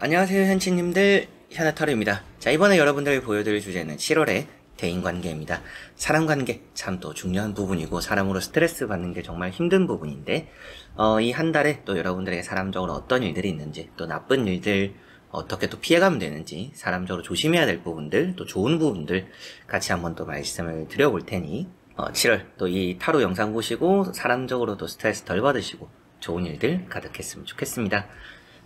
안녕하세요 현치님들, 현아타로입니다. 자, 이번에 여러분들 보여드릴 주제는 7월의 대인관계입니다. 사람관계 참 또 중요한 부분이고 사람으로 스트레스 받는 게 정말 힘든 부분인데 이 한 달에 또 여러분들에게 사람적으로 어떤 일들이 있는지, 또 나쁜 일들 어떻게 또 피해가면 되는지, 사람적으로 조심해야 될 부분들, 또 좋은 부분들 같이 한번 또 말씀을 드려볼 테니 7월 또 이 타로 영상 보시고 사람적으로 또 스트레스 덜 받으시고 좋은 일들 가득했으면 좋겠습니다.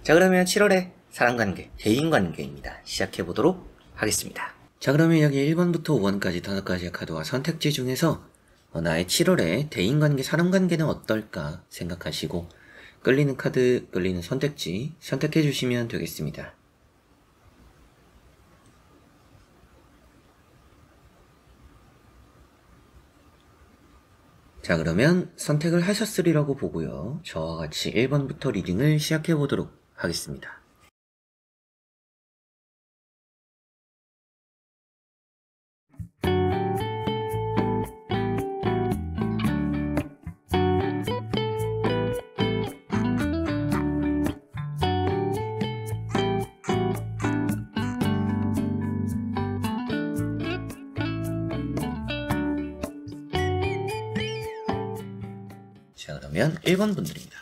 자, 그러면 7월의 사람관계, 대인관계입니다. 시작해보도록 하겠습니다. 자, 그러면 여기 1번부터 5번까지 5가지의 카드와 선택지 중에서 나의 7월의 대인관계, 사람관계는 어떨까 생각하시고 끌리는 카드, 끌리는 선택지 선택해주시면 되겠습니다. 자, 그러면 선택을 하셨으리라고 보고요. 저와 같이 1번부터 리딩을 시작해보도록 하겠습니다. 자, 그러면 1번 분들입니다.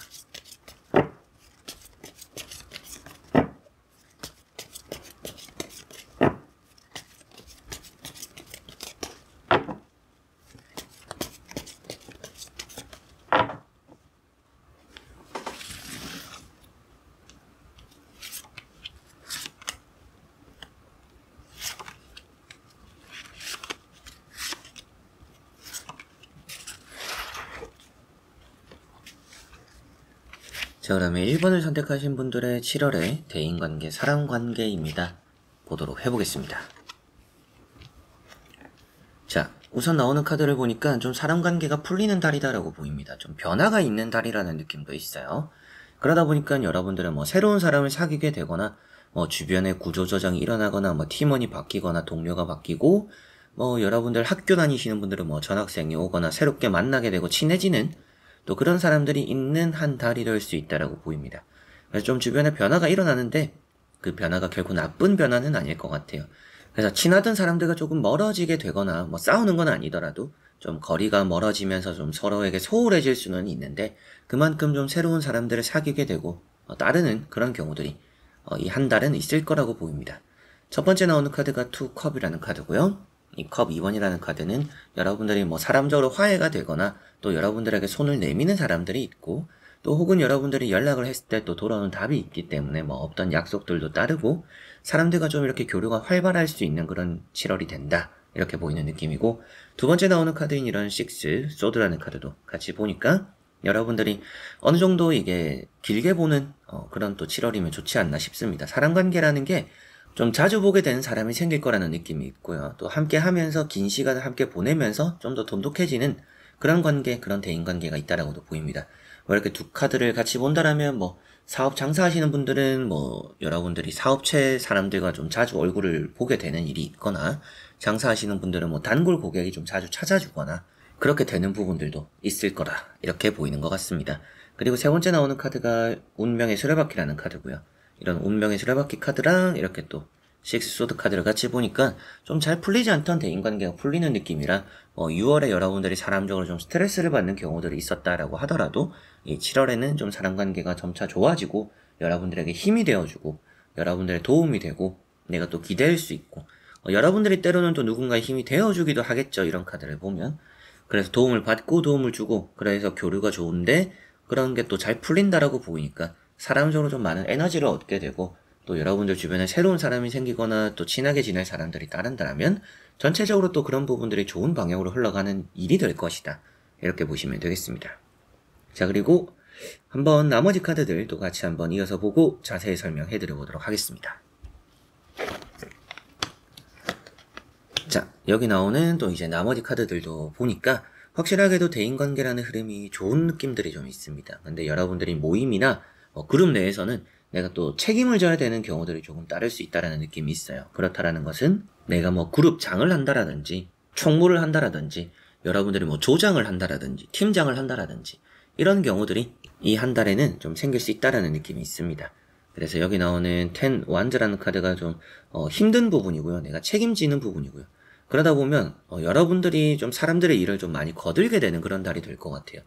자, 그러면 1번을 선택하신 분들의 7월의 대인관계, 사람관계입니다. 보도록 해보겠습니다. 자, 우선 나오는 카드를 보니까 좀 사람관계가 풀리는 달이다라고 보입니다. 좀 변화가 있는 달이라는 느낌도 있어요. 그러다 보니까 여러분들은 새로운 사람을 사귀게 되거나 주변에 구조조정이 일어나거나 팀원이 바뀌거나 동료가 바뀌고 여러분들 학교 다니시는 분들은 전학생이 오거나 새롭게 만나게 되고 친해지는 또 그런 사람들이 있는 한 달이 될 수 있다라고 보입니다. 그래서 좀 주변에 변화가 일어나는데 그 변화가 결코 나쁜 변화는 아닐 것 같아요. 그래서 친하던 사람들과 조금 멀어지게 되거나 싸우는 건 아니더라도 좀 거리가 멀어지면서 좀 서로에게 소홀해질 수는 있는데 그만큼 좀 새로운 사람들을 사귀게 되고 따르는 그런 경우들이 이 한 달은 있을 거라고 보입니다. 첫 번째 나오는 카드가 투 컵이라는 카드고요. 이 컵 2번이라는 카드는 여러분들이 사람적으로 화해가 되거나 또 여러분들에게 손을 내미는 사람들이 있고 또 혹은 여러분들이 연락을 했을 때 또 돌아오는 답이 있기 때문에 없던 약속들도 따르고 사람들과 좀 이렇게 교류가 활발할 수 있는 그런 7월이 된다, 이렇게 보이는 느낌이고, 두 번째 나오는 카드인 이런 6, 소드라는 카드도 같이 보니까 여러분들이 어느 정도 이게 길게 보는 그런 또 7월이면 좋지 않나 싶습니다. 사람관계라는 게 좀 자주 보게 되는 사람이 생길 거라는 느낌이 있고요. 또 함께 하면서 긴 시간을 함께 보내면서 좀 더 돈독해지는 그런 관계, 그런 대인관계가 있다라고도 보입니다. 이렇게 두 카드를 같이 본다라면 사업 장사하시는 분들은 여러분들이 사업체 사람들과 좀 자주 얼굴을 보게 되는 일이 있거나, 장사하시는 분들은 단골 고객이 좀 자주 찾아주거나 그렇게 되는 부분들도 있을 거라, 이렇게 보이는 것 같습니다. 그리고 세 번째 나오는 카드가 운명의 수레바퀴라는 카드고요. 이런 운명의 수레바퀴 카드랑 이렇게 또 식스소드 카드를 같이 보니까 좀 잘 풀리지 않던 대인관계가 풀리는 느낌이라 6월에 여러분들이 사람적으로 좀 스트레스를 받는 경우들이 있었다라고 하더라도 이 7월에는 좀 사람관계가 점차 좋아지고 여러분들에게 힘이 되어주고 여러분들의 도움이 되고 내가 또 기댈 수 있고 여러분들이 때로는 또 누군가의 힘이 되어주기도 하겠죠. 이런 카드를 보면. 그래서 도움을 받고 도움을 주고 그래서 교류가 좋은데 그런 게 또 잘 풀린다라고 보이니까 사람적으로 좀 많은 에너지를 얻게 되고 또 여러분들 주변에 새로운 사람이 생기거나 또 친하게 지낼 사람들이 따른다면 전체적으로 또 그런 부분들이 좋은 방향으로 흘러가는 일이 될 것이다, 이렇게 보시면 되겠습니다. 자, 그리고 한번 나머지 카드들도 같이 한번 이어서 보고 자세히 설명해 드려보도록 하겠습니다. 자, 여기 나오는 또 이제 나머지 카드들도 보니까 확실하게도 대인관계라는 흐름이 좋은 느낌들이 좀 있습니다. 근데 여러분들이 모임이나 그룹 내에서는 내가 또 책임을 져야 되는 경우들이 조금 따를 수 있다라는 느낌이 있어요. 그렇다라는 것은 내가 그룹장을 한다라든지 총무를 한다라든지 여러분들이 조장을 한다라든지 팀장을 한다라든지 이런 경우들이 이 한 달에는 좀 생길 수 있다라는 느낌이 있습니다. 그래서 여기 나오는 텐 완즈라는 카드가 좀 힘든 부분이고요. 내가 책임지는 부분이고요. 그러다 보면 여러분들이 좀 사람들의 일을 좀 많이 거들게 되는 그런 달이 될 것 같아요.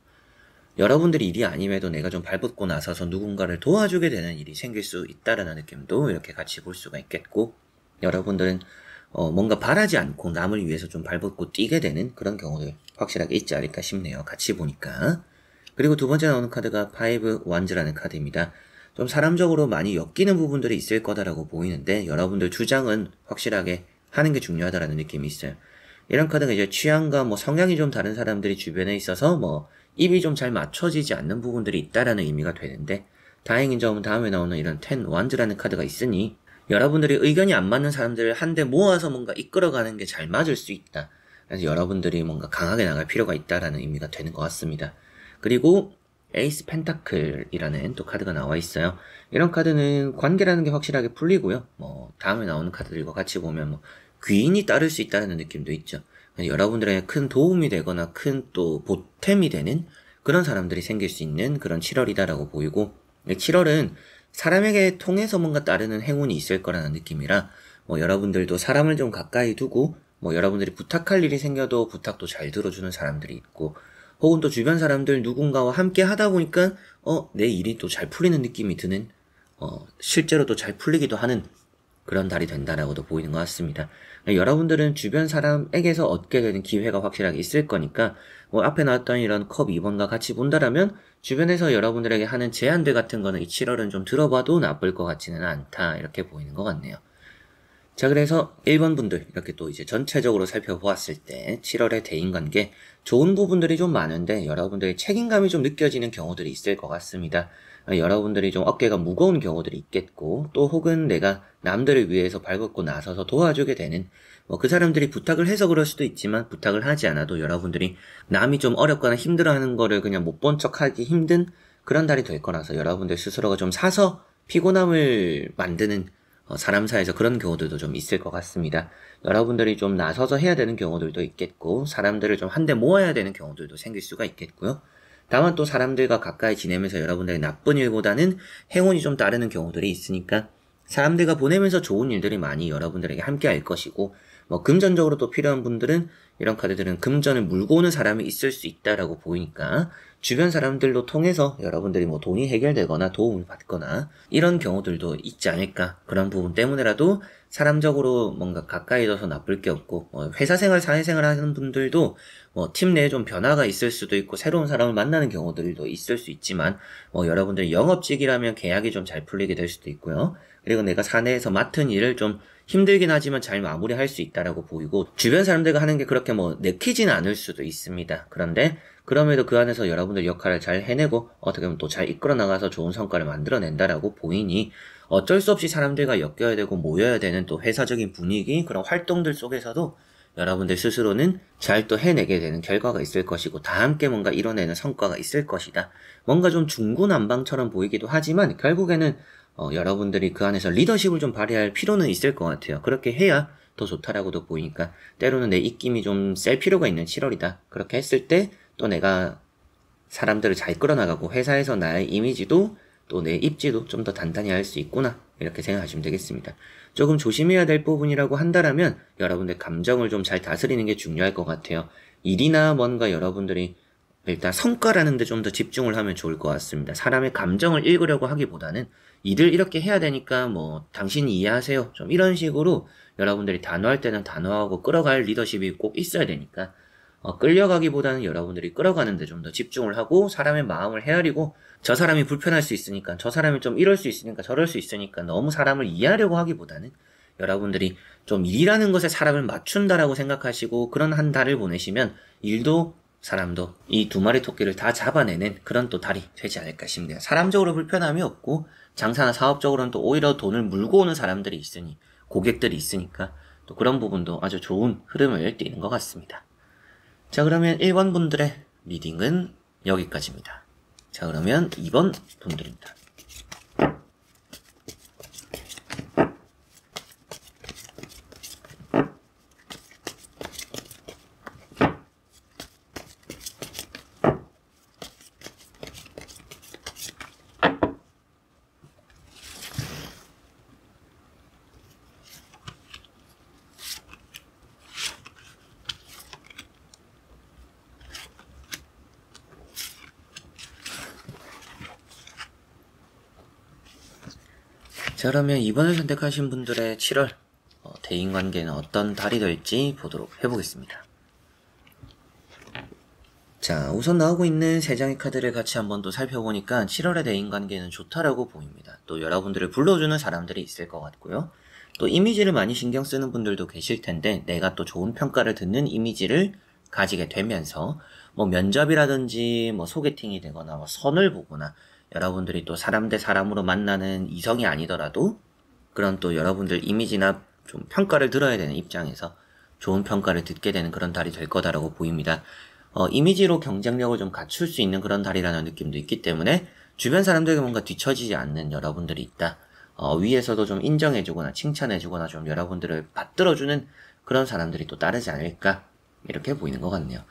여러분들이 일이 아님에도 내가 좀 발벗고 나서서 누군가를 도와주게 되는 일이 생길 수 있다라는 느낌도 이렇게 같이 볼 수가 있겠고, 여러분들은 뭔가 바라지 않고 남을 위해서 좀 발벗고 뛰게 되는 그런 경우들 확실하게 있지 않을까 싶네요. 같이 보니까. 그리고 두 번째 나오는 카드가 파이브 완즈라는 카드입니다. 좀 사람적으로 많이 엮이는 부분들이 있을 거다라고 보이는데, 여러분들 주장은 확실하게 하는 게 중요하다라는 느낌이 있어요. 이런 카드가 이제 취향과 뭐 성향이 좀 다른 사람들이 주변에 있어서 뭐 입이 좀 잘 맞춰지지 않는 부분들이 있다라는 의미가 되는데, 다행인 점은 다음에 나오는 이런 텐 완즈라는 카드가 있으니 여러분들이 의견이 안 맞는 사람들을 한데 모아서 뭔가 이끌어가는 게 잘 맞을 수 있다. 그래서 여러분들이 뭔가 강하게 나갈 필요가 있다라는 의미가 되는 것 같습니다. 그리고 에이스 펜타클이라는 또 카드가 나와 있어요. 이런 카드는 관계라는 게 확실하게 풀리고요. 뭐 다음에 나오는 카드들과 같이 보면 뭐 귀인이 따를 수 있다는 느낌도 있죠. 여러분들에게 큰 도움이 되거나 큰 또 보탬이 되는 그런 사람들이 생길 수 있는 그런 7월이다라고 보이고, 7월은 사람에게 통해서 뭔가 따르는 행운이 있을 거라는 느낌이라, 뭐 여러분들도 사람을 좀 가까이 두고 뭐 여러분들이 부탁할 일이 생겨도 부탁도 잘 들어주는 사람들이 있고, 혹은 또 주변 사람들 누군가와 함께 하다 보니까 내 일이 또 잘 풀리는 느낌이 드는, 실제로 또 잘 풀리기도 하는 그런 달이 된다라고도 보이는 것 같습니다. 여러분들은 주변 사람에게서 얻게 되는 기회가 확실하게 있을 거니까, 뭐 앞에 나왔던 이런 컵 2번과 같이 본다라면 주변에서 여러분들에게 하는 제안들 같은 거는 이 7월은 좀 들어봐도 나쁠 것 같지는 않다, 이렇게 보이는 것 같네요. 자, 그래서 1번 분들 이렇게 또 이제 전체적으로 살펴보았을 때 7월의 대인관계 좋은 부분들이 좀 많은데 여러분들의 책임감이 좀 느껴지는 경우들이 있을 것 같습니다. 여러분들이 좀 어깨가 무거운 경우들이 있겠고, 또 혹은 내가 남들을 위해서 발벗고 나서서 도와주게 되는, 뭐 그 사람들이 부탁을 해서 그럴 수도 있지만 부탁을 하지 않아도 여러분들이 남이 좀 어렵거나 힘들어하는 거를 그냥 못 본 척하기 힘든 그런 달이 될 거라서 여러분들 스스로가 좀 사서 피곤함을 만드는 사람 사이에서 그런 경우들도 좀 있을 것 같습니다. 여러분들이 좀 나서서 해야 되는 경우들도 있겠고, 사람들을 좀 한데 모아야 되는 경우들도 생길 수가 있겠고요. 다만 또 사람들과 가까이 지내면서 여러분들의 나쁜 일보다는 행운이 좀 따르는 경우들이 있으니까 사람들과 보내면서 좋은 일들이 많이 여러분들에게 함께 할 것이고, 뭐 금전적으로 또 필요한 분들은 이런 카드들은 금전을 물고 오는 사람이 있을 수 있다라고 보이니까 주변 사람들로 통해서 여러분들이 뭐 돈이 해결되거나 도움을 받거나 이런 경우들도 있지 않을까. 그런 부분 때문에라도 사람적으로 뭔가 가까이 둬서 나쁠 게 없고, 회사 생활, 사회생활 하는 분들도 팀 내에 좀 변화가 있을 수도 있고 새로운 사람을 만나는 경우들도 있을 수 있지만, 여러분들이 영업직이라면 계약이 좀 잘 풀리게 될 수도 있고요. 그리고 내가 사내에서 맡은 일을 좀 힘들긴 하지만 잘 마무리할 수 있다라고 보이고, 주변 사람들과 하는 게 그렇게 내키지는 않을 수도 있습니다. 그런데 그럼에도 그 안에서 여러분들 역할을 잘 해내고 어떻게 보면 또 잘 이끌어 나가서 좋은 성과를 만들어낸다라고 보이니, 어쩔 수 없이 사람들과 엮여야 되고 모여야 되는 또 회사적인 분위기, 그런 활동들 속에서도 여러분들 스스로는 잘 또 해내게 되는 결과가 있을 것이고, 다 함께 뭔가 이뤄내는 성과가 있을 것이다. 뭔가 좀 중구난방처럼 보이기도 하지만 결국에는 여러분들이 그 안에서 리더십을 좀 발휘할 필요는 있을 것 같아요. 그렇게 해야 더 좋다라고도 보이니까, 때로는 내 입김이 좀 셀 필요가 있는 7월이다. 그렇게 했을 때 또 내가 사람들을 잘 끌어나가고 회사에서 나의 이미지도 또 내 입지도 좀 더 단단히 할 수 있구나, 이렇게 생각하시면 되겠습니다. 조금 조심해야 될 부분이라고 한다면 여러분들 감정을 좀 잘 다스리는 게 중요할 것 같아요. 일이나 뭔가 여러분들이 일단 성과라는 데 좀 더 집중을 하면 좋을 것 같습니다. 사람의 감정을 읽으려고 하기보다는 일을 이렇게 해야 되니까 뭐 당신이 이해하세요, 좀 이런 식으로 여러분들이 단호할 때는 단호하고 끌어갈 리더십이 꼭 있어야 되니까, 끌려가기보다는 여러분들이 끌어가는 데 좀 더 집중을 하고, 사람의 마음을 헤아리고, 저 사람이 불편할 수 있으니까, 저 사람이 좀 이럴 수 있으니까, 저럴 수 있으니까 너무 사람을 이해하려고 하기보다는 여러분들이 좀 일이라는 것에 사람을 맞춘다라고 생각하시고 그런 한 달을 보내시면 일도 사람도 이 두 마리 토끼를 다 잡아내는 그런 또 달이 되지 않을까 싶네요. 사람적으로 불편함이 없고 장사나 사업적으로는 또 오히려 돈을 물고 오는 사람들이 있으니, 고객들이 있으니까 또 그런 부분도 아주 좋은 흐름을 띠는 것 같습니다. 자, 그러면 1번 분들의 리딩은 여기까지입니다. 자, 그러면 2번 분들입니다. 자, 그러면 이번에 선택하신 분들의 7월 대인관계는 어떤 달이 될지 보도록 해보겠습니다. 자, 우선 나오고 있는 3장의 카드를 같이 한번 또 살펴보니까 7월의 대인관계는 좋다라고 보입니다. 또 여러분들을 불러주는 사람들이 있을 것 같고요. 또 이미지를 많이 신경 쓰는 분들도 계실 텐데 내가 또 좋은 평가를 듣는 이미지를 가지게 되면서 뭐 면접이라든지 뭐 소개팅이 되거나 뭐 선을 보거나 여러분들이 또 사람 대 사람으로 만나는 이성이 아니더라도 그런 또 여러분들 이미지나 좀 평가를 들어야 되는 입장에서 좋은 평가를 듣게 되는 그런 달이 될 거다라고 보입니다. 이미지로 경쟁력을 좀 갖출 수 있는 그런 달이라는 느낌도 있기 때문에 주변 사람들에게 뭔가 뒤처지지 않는 여러분들이 있다. 위에서도 좀 인정해주거나 칭찬해주거나 좀 여러분들을 받들어주는 그런 사람들이 또 따르지 않을까 이렇게 보이는 것 같네요.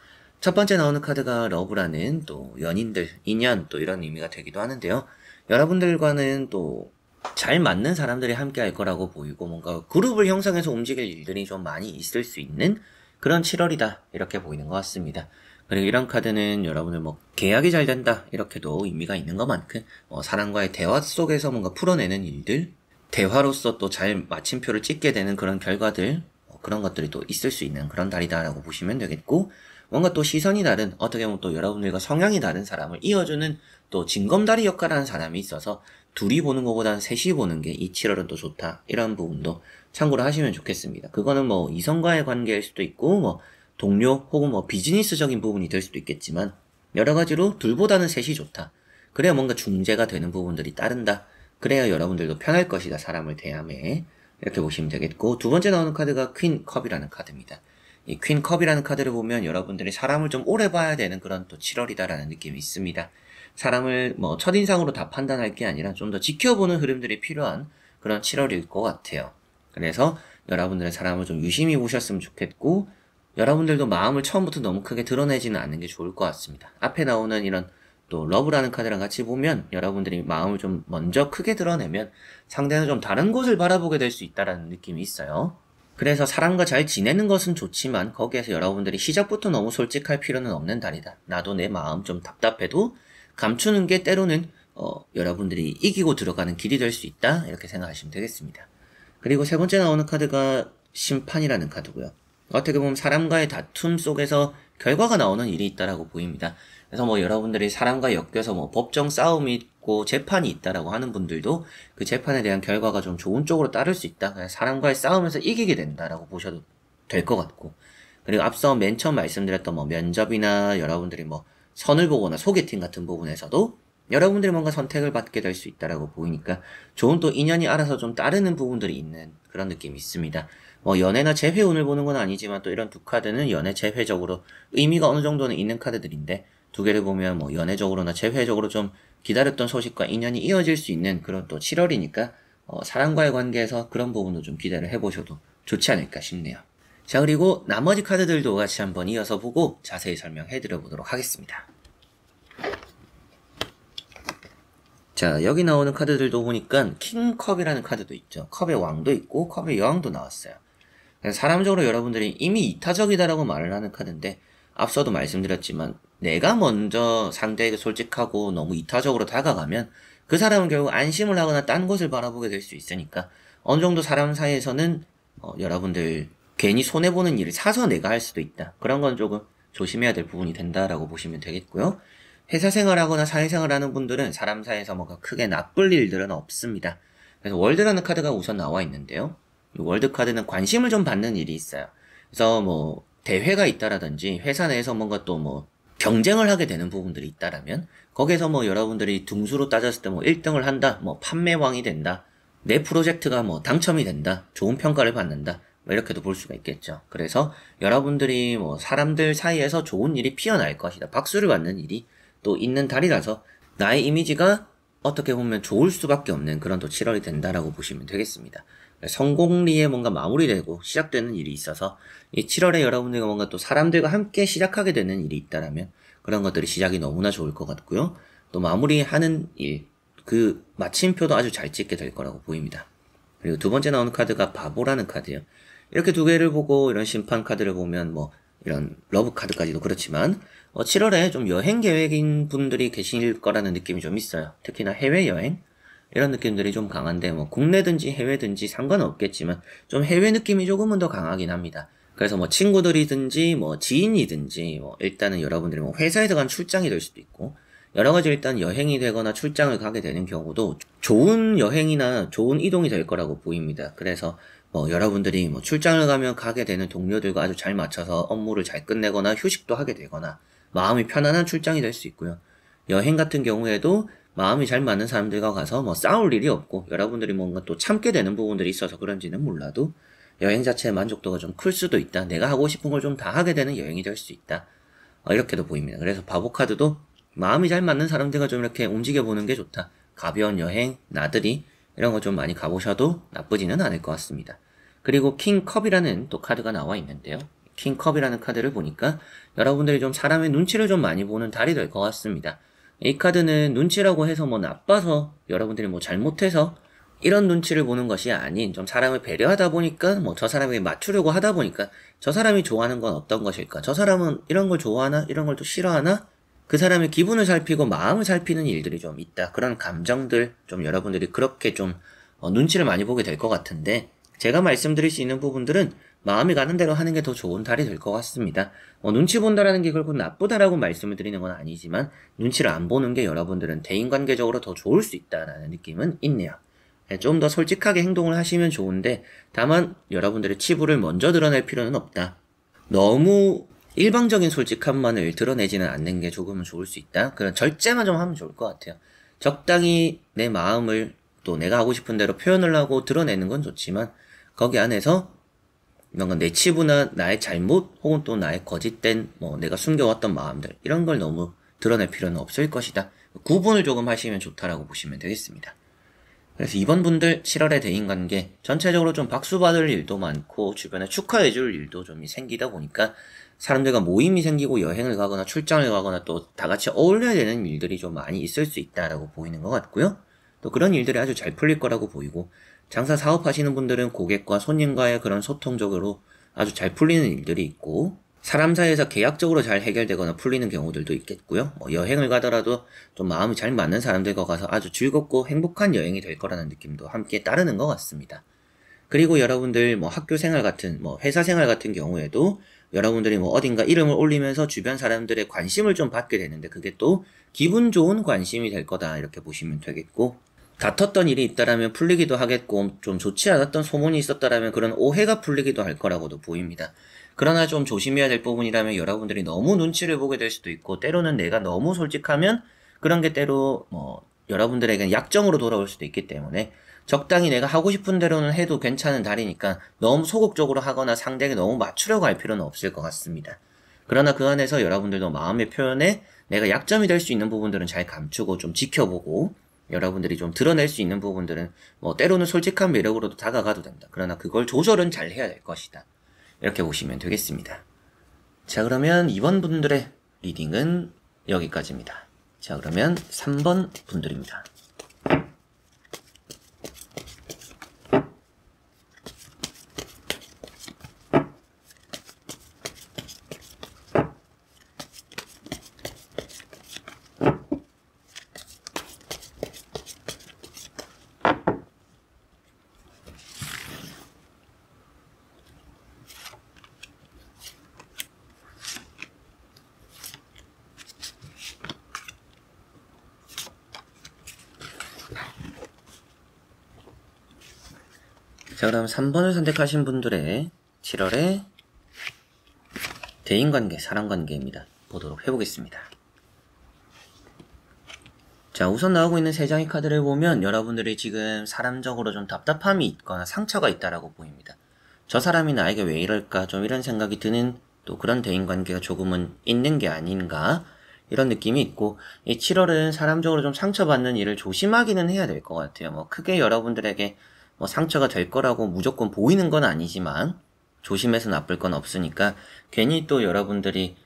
첫 번째 나오는 카드가 러브라는 또 연인들, 인연 또 이런 의미가 되기도 하는데요. 여러분들과는 또 잘 맞는 사람들이 함께 할 거라고 보이고 뭔가 그룹을 형성해서 움직일 일들이 좀 많이 있을 수 있는 그런 7월이다 이렇게 보이는 것 같습니다. 그리고 이런 카드는 여러분들 뭐 계약이 잘 된다 이렇게도 의미가 있는 것만큼 사람과의 대화 속에서 뭔가 풀어내는 일들, 대화로서 또 잘 마침표를 찍게 되는 그런 결과들 그런 것들이 또 있을 수 있는 그런 달이다라고 보시면 되겠고 뭔가 또 시선이 다른 어떻게 보면 또 여러분들과 성향이 다른 사람을 이어주는 또 징검다리 역할을 하는 사람이 있어서 둘이 보는 것보다는 셋이 보는 게 이 7월은 또 좋다 이런 부분도 참고로 하시면 좋겠습니다. 그거는 뭐 이성과의 관계일 수도 있고 뭐 동료 혹은 뭐 비즈니스적인 부분이 될 수도 있겠지만 여러 가지로 둘보다는 셋이 좋다. 그래야 뭔가 중재가 되는 부분들이 따른다. 그래야 여러분들도 편할 것이다. 사람을 대함에 이렇게 보시면 되겠고 두 번째 나오는 카드가 퀸 컵이라는 카드입니다. 이 퀸 컵이라는 카드를 보면 여러분들이 사람을 좀 오래 봐야 되는 그런 또 7월이다라는 느낌이 있습니다. 사람을 뭐 첫인상으로 다 판단할 게 아니라 좀 더 지켜보는 흐름들이 필요한 그런 7월일 것 같아요. 그래서 여러분들의 사람을 좀 유심히 보셨으면 좋겠고 여러분들도 마음을 처음부터 너무 크게 드러내지는 않는 게 좋을 것 같습니다. 앞에 나오는 이런 또 러브라는 카드랑 같이 보면 여러분들이 마음을 좀 먼저 크게 드러내면 상대는 좀 다른 곳을 바라보게 될 수 있다는 느낌이 있어요. 그래서 사람과 잘 지내는 것은 좋지만 거기에서 여러분들이 시작부터 너무 솔직할 필요는 없는 달이다. 나도 내 마음 좀 답답해도 감추는 게 때로는 여러분들이 이기고 들어가는 길이 될 수 있다 이렇게 생각하시면 되겠습니다. 그리고 세 번째 나오는 카드가 심판이라는 카드고요. 어떻게 보면 사람과의 다툼 속에서 결과가 나오는 일이 있다라고 보입니다. 그래서 뭐 여러분들이 사람과 엮여서 뭐 법정 싸움이 있고 재판이 있다라고 하는 분들도 그 재판에 대한 결과가 좀 좋은 쪽으로 따를 수 있다. 그냥 사람과의 싸움에서 이기게 된다라고 보셔도 될 것 같고. 그리고 앞서 맨 처음 말씀드렸던 뭐 면접이나 여러분들이 뭐 선을 보거나 소개팅 같은 부분에서도 여러분들이 뭔가 선택을 받게 될 수 있다라고 보이니까 좋은 또 인연이 알아서 좀 따르는 부분들이 있는 그런 느낌이 있습니다. 뭐 연애나 재회운을 보는 건 아니지만 또 이런 두 카드는 연애 재회적으로 의미가 어느 정도는 있는 카드들인데 두 개를 보면 뭐 연애적으로나 재회적으로 좀 기다렸던 소식과 인연이 이어질 수 있는 그런 또 7월이니까 사람과의 관계에서 그런 부분도 좀 기대를 해보셔도 좋지 않을까 싶네요. 자, 그리고 나머지 카드들도 같이 한번 이어서 보고 자세히 설명해 드려보도록 하겠습니다. 자, 여기 나오는 카드들도 보니까 킹컵이라는 카드도 있죠. 컵의 왕도 있고 컵의 여왕도 나왔어요. 사람적으로 여러분들이 이미 이타적이다라고 말을 하는 카드인데 앞서도 말씀드렸지만 내가 먼저 상대에게 솔직하고 너무 이타적으로 다가가면 그 사람은 결국 안심을 하거나 딴 곳을 바라보게 될 수 있으니까 어느 정도 사람 사이에서는 여러분들 괜히 손해보는 일을 사서 내가 할 수도 있다. 그런 건 조금 조심해야 될 부분이 된다라고 보시면 되겠고요. 회사 생활하거나 사회생활 하는 분들은 사람 사이에서 뭔가 크게 나쁠 일들은 없습니다. 그래서 월드라는 카드가 우선 나와 있는데요. 이 월드 카드는 관심을 좀 받는 일이 있어요. 그래서 뭐 대회가 있다라든지 회사 내에서 뭔가 또 뭐 경쟁을 하게 되는 부분들이 있다라면 거기에서 뭐 여러분들이 등수로 따졌을 때 뭐 1등을 한다, 뭐 판매왕이 된다, 내 프로젝트가 뭐 당첨이 된다, 좋은 평가를 받는다, 뭐 이렇게도 볼 수가 있겠죠. 그래서 여러분들이 뭐 사람들 사이에서 좋은 일이 피어날 것이다, 박수를 받는 일이 또 있는 달이라서 나의 이미지가 어떻게 보면 좋을 수밖에 없는 그런 또 7월이 된다라고 보시면 되겠습니다. 성공리에 뭔가 마무리되고 시작되는 일이 있어서 이 7월에 여러분들과 뭔가 또 사람들과 함께 시작하게 되는 일이 있다라면 그런 것들이 시작이 너무나 좋을 것 같고요. 또 마무리하는 일, 그 마침표도 아주 잘 찍게 될 거라고 보입니다. 그리고 두 번째 나오는 카드가 바보라는 카드예요. 이렇게 두 개를 보고 이런 심판 카드를 보면 뭐 이런 러브 카드까지도 그렇지만 7월에 좀 여행 계획인 분들이 계실 거라는 느낌이 좀 있어요. 특히나 해외여행. 이런 느낌들이 좀 강한데 뭐 국내든지 해외든지 상관없겠지만 좀 해외 느낌이 조금은 더 강하긴 합니다. 그래서 뭐 친구들이든지 뭐 지인이든지 뭐 일단은 여러분들이 뭐 회사에서 간 출장이 될 수도 있고 여러 가지 일단 여행이 되거나 출장을 가게 되는 경우도 좋은 여행이나 좋은 이동이 될 거라고 보입니다. 그래서 뭐 여러분들이 뭐 출장을 가면 가게 되는 동료들과 아주 잘 맞춰서 업무를 잘 끝내거나 휴식도 하게 되거나 마음이 편안한 출장이 될 수 있고요. 여행 같은 경우에도 마음이 잘 맞는 사람들과 가서 뭐 싸울 일이 없고 여러분들이 뭔가 또 참게 되는 부분들이 있어서 그런지는 몰라도 여행 자체의 만족도가 좀 클 수도 있다. 내가 하고 싶은 걸 좀 다 하게 되는 여행이 될 수 있다. 이렇게도 보입니다. 그래서 바보 카드도 마음이 잘 맞는 사람들과 좀 이렇게 움직여보는 게 좋다. 가벼운 여행, 나들이 이런 거 좀 많이 가보셔도 나쁘지는 않을 것 같습니다. 그리고 킹컵이라는 또 카드가 나와 있는데요. 킹컵이라는 카드를 보니까 여러분들이 좀 사람의 눈치를 좀 많이 보는 달이 될 것 같습니다. 이 카드는 눈치라고 해서 뭐 나빠서 여러분들이 뭐 잘못해서 이런 눈치를 보는 것이 아닌 좀 사람을 배려하다 보니까 뭐 저 사람에게 맞추려고 하다 보니까 저 사람이 좋아하는 건 어떤 것일까? 저 사람은 이런 걸 좋아하나? 이런 걸 또 싫어하나? 그 사람의 기분을 살피고 마음을 살피는 일들이 좀 있다. 그런 감정들 좀 여러분들이 그렇게 좀 눈치를 많이 보게 될 것 같은데 제가 말씀드릴 수 있는 부분들은 마음이 가는 대로 하는 게 더 좋은 달이 될 것 같습니다. 눈치 본다라는 게 결국 나쁘다라고 말씀을 드리는 건 아니지만 눈치를 안 보는 게 여러분들은 대인관계적으로 더 좋을 수 있다라는 느낌은 있네요. 좀 더 솔직하게 행동을 하시면 좋은데 다만 여러분들의 치부를 먼저 드러낼 필요는 없다. 너무 일방적인 솔직함만을 드러내지는 않는 게 조금은 좋을 수 있다. 그런 절제만 좀 하면 좋을 것 같아요. 적당히 내 마음을 또 내가 하고 싶은 대로 표현을 하고 드러내는 건 좋지만 거기 안에서 뭔가 내 치부나 나의 잘못 혹은 또 나의 거짓된 뭐 내가 숨겨왔던 마음들 이런 걸 너무 드러낼 필요는 없을 것이다. 구분을 조금 하시면 좋다라고 보시면 되겠습니다. 그래서 이번 분들 7월의 대인관계 전체적으로 좀 박수받을 일도 많고 주변에 축하해줄 일도 좀 생기다 보니까 사람들과 모임이 생기고 여행을 가거나 출장을 가거나 또 다 같이 어울려야 되는 일들이 좀 많이 있을 수 있다라고 보이는 것 같고요. 또 그런 일들이 아주 잘 풀릴 거라고 보이고 장사 사업하시는 분들은 고객과 손님과의 그런 소통적으로 아주 잘 풀리는 일들이 있고 사람 사이에서 계약적으로 잘 해결되거나 풀리는 경우들도 있겠고요. 여행을 가더라도 좀 마음이 잘 맞는 사람들과 가서 아주 즐겁고 행복한 여행이 될 거라는 느낌도 함께 따르는 것 같습니다. 그리고 여러분들 학교 생활 같은 회사 생활 같은 경우에도 여러분들이 어딘가 이름을 올리면서 주변 사람들의 관심을 좀 받게 되는데 그게 또 기분 좋은 관심이 될 거다 이렇게 보시면 되겠고 다퉜던 일이 있다라면 풀리기도 하겠고 좀 좋지 않았던 소문이 있었다라면 그런 오해가 풀리기도 할 거라고도 보입니다. 그러나 좀 조심해야 될 부분이라면 여러분들이 너무 눈치를 보게 될 수도 있고 때로는 내가 너무 솔직하면 그런 게 때로 여러분들에게는 약점으로 돌아올 수도 있기 때문에 적당히 내가 하고 싶은 대로는 해도 괜찮은 달이니까 너무 소극적으로 하거나 상대에게 너무 맞추려고 할 필요는 없을 것 같습니다. 그러나 그 안에서 여러분들도 마음의 표현에 내가 약점이 될 수 있는 부분들은 잘 감추고 좀 지켜보고 여러분들이 좀 드러낼 수 있는 부분들은 때로는 솔직한 매력으로도 다가가도 된다. 그러나 그걸 조절은 잘 해야 될 것이다. 이렇게 보시면 되겠습니다. 자, 그러면 이번 분들의 리딩은 여기까지입니다. 자, 그러면 3번 분들입니다. 자, 그럼 3번을 선택하신 분들의 7월의 대인관계, 사람관계입니다. 보도록 해보겠습니다. 자, 우선 나오고 있는 3장의 카드를 보면 여러분들이 지금 사람적으로 좀 답답함이 있거나 상처가 있다라고 보입니다. 저 사람이 나에게 왜 이럴까 좀 이런 생각이 드는 또 그런 대인관계가 조금은 있는 게 아닌가 이런 느낌이 있고 이 7월은 사람적으로 좀 상처받는 일을 조심하기는 해야 될 것 같아요. 크게 여러분들에게 상처가 될 거라고 무조건 보이는 건 아니지만 조심해서 나쁠 건 없으니까 괜히 또 여러분들이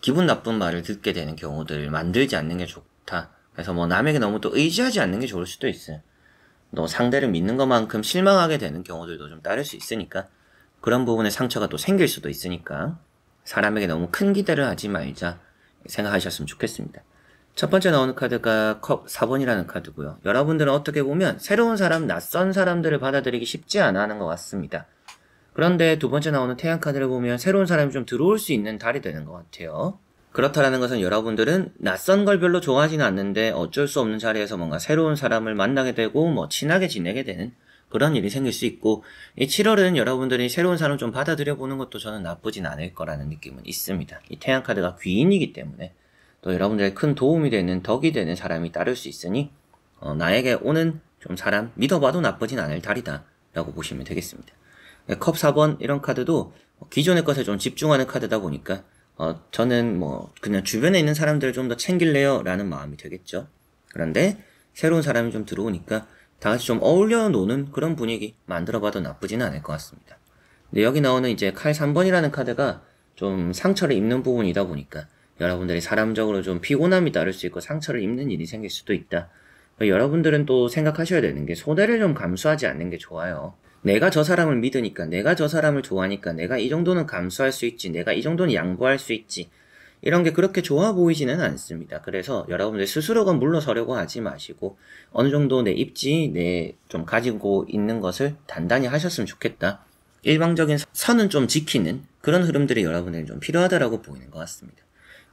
기분 나쁜 말을 듣게 되는 경우들 만들지 않는 게 좋다. 그래서 남에게 너무 또 의지하지 않는 게 좋을 수도 있어요. 너 상대를 믿는 것만큼 실망하게 되는 경우들도 좀 따를 수 있으니까 그런 부분에 상처가 또 생길 수도 있으니까 사람에게 너무 큰 기대를 하지 말자 생각하셨으면 좋겠습니다. 첫 번째 나오는 카드가 컵 4번이라는 카드고요. 여러분들은 어떻게 보면 새로운 사람, 낯선 사람들을 받아들이기 쉽지 않아 하는 것 같습니다. 그런데 두 번째 나오는 태양 카드를 보면 새로운 사람이 좀 들어올 수 있는 달이 되는 것 같아요. 그렇다라는 것은 여러분들은 낯선 걸 별로 좋아하지는 않는데 어쩔 수 없는 자리에서 뭔가 새로운 사람을 만나게 되고 뭐 친하게 지내게 되는 그런 일이 생길 수 있고, 이 7월은 여러분들이 새로운 사람 좀 받아들여 보는 것도 저는 나쁘진 않을 거라는 느낌은 있습니다. 이 태양 카드가 귀인이기 때문에 또 여러분들의 큰 도움이 되는 덕이 되는 사람이 따를 수 있으니 나에게 오는 좀 사람 믿어봐도 나쁘진 않을 달이다 라고 보시면 되겠습니다. 컵 4번 이런 카드도 기존의 것에 좀 집중하는 카드다 보니까 저는 뭐 그냥 주변에 있는 사람들을 좀 더 챙길래요 라는 마음이 되겠죠. 그런데 새로운 사람이 좀 들어오니까 다 같이 좀 어울려 노는 그런 분위기 만들어봐도 나쁘지는 않을 것 같습니다. 근데 여기 나오는 이제 칼 3번이라는 카드가 좀 상처를 입는 부분이다 보니까 여러분들이 사람적으로 좀 피곤함이 따를 수 있고 상처를 입는 일이 생길 수도 있다. 여러분들은 또 생각하셔야 되는 게 소대를 좀 감수하지 않는 게 좋아요. 내가 저 사람을 믿으니까, 내가 저 사람을 좋아하니까 내가 이 정도는 감수할 수 있지, 내가 이 정도는 양보할 수 있지, 이런 게 그렇게 좋아 보이지는 않습니다. 그래서 여러분들 스스로가 물러서려고 하지 마시고 어느 정도 내 입지, 내 좀 가지고 있는 것을 단단히 하셨으면 좋겠다. 일방적인 선은 좀 지키는 그런 흐름들이 여러분들이 좀 필요하다라고 보이는 것 같습니다.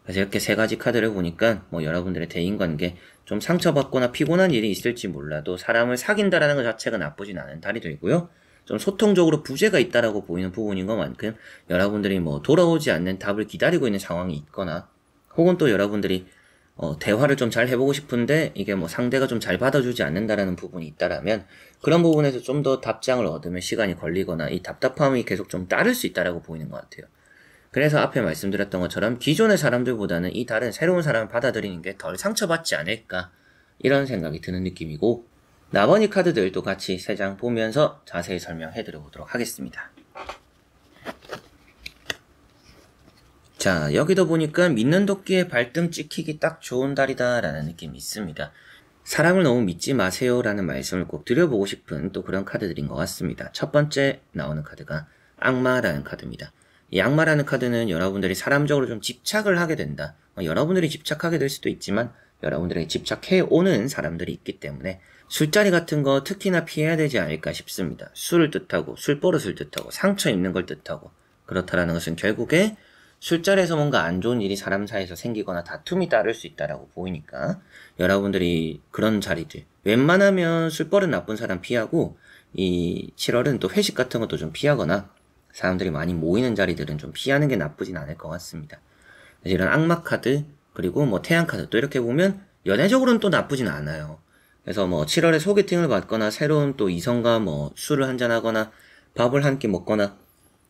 그래서 이렇게 세 가지 카드를 보니까 뭐 여러분들의 대인관계 좀 상처받거나 피곤한 일이 있을지 몰라도 사람을 사귄다라는 것 자체가 나쁘진 않은 달이 되고요. 좀 소통적으로 부재가 있다라고 보이는 부분인 것만큼 여러분들이 뭐 돌아오지 않는 답을 기다리고 있는 상황이 있거나 혹은 또 여러분들이 대화를 좀 잘 해보고 싶은데 이게 뭐 상대가 좀 잘 받아주지 않는다라는 부분이 있다라면 그런 부분에서 좀 더 답장을 얻으면 시간이 걸리거나 이 답답함이 계속 좀 따를 수 있다라고 보이는 것 같아요. 그래서 앞에 말씀드렸던 것처럼 기존의 사람들보다는 이 달은 새로운 사람을 받아들이는 게 덜 상처받지 않을까 이런 생각이 드는 느낌이고, 나머지 카드들도 같이 3장 보면서 자세히 설명해 드려보도록 하겠습니다. 자, 여기도 보니까 믿는 도끼에 발등 찍히기 딱 좋은 달이다 라는 느낌이 있습니다. 사람을 너무 믿지 마세요 라는 말씀을 꼭 드려보고 싶은 또 그런 카드들인 것 같습니다. 첫 번째 나오는 카드가 악마라는 카드입니다. 이 악마라는 카드는 여러분들이 사람적으로 좀 집착을 하게 된다. 여러분들이 집착하게 될 수도 있지만 여러분들에게 집착해 오는 사람들이 있기 때문에 술자리 같은 거 특히나 피해야 되지 않을까 싶습니다. 술을 뜻하고 술버릇을 뜻하고 상처 입는 걸 뜻하고, 그렇다라는 것은 결국에 술자리에서 뭔가 안 좋은 일이 사람 사이에서 생기거나 다툼이 따를 수 있다라고 보이니까 여러분들이 그런 자리들 웬만하면 술버릇 나쁜 사람 피하고 이 7월은 또 회식 같은 것도 좀 피하거나 사람들이 많이 모이는 자리들은 좀 피하는 게 나쁘진 않을 것 같습니다. 이런 악마 카드 그리고 뭐 태양 카드 또 이렇게 보면 연애적으로는 또 나쁘진 않아요. 그래서 뭐 7월에 소개팅을 받거나 새로운 또 이성과 뭐 술을 한잔하거나 밥을 한 끼 먹거나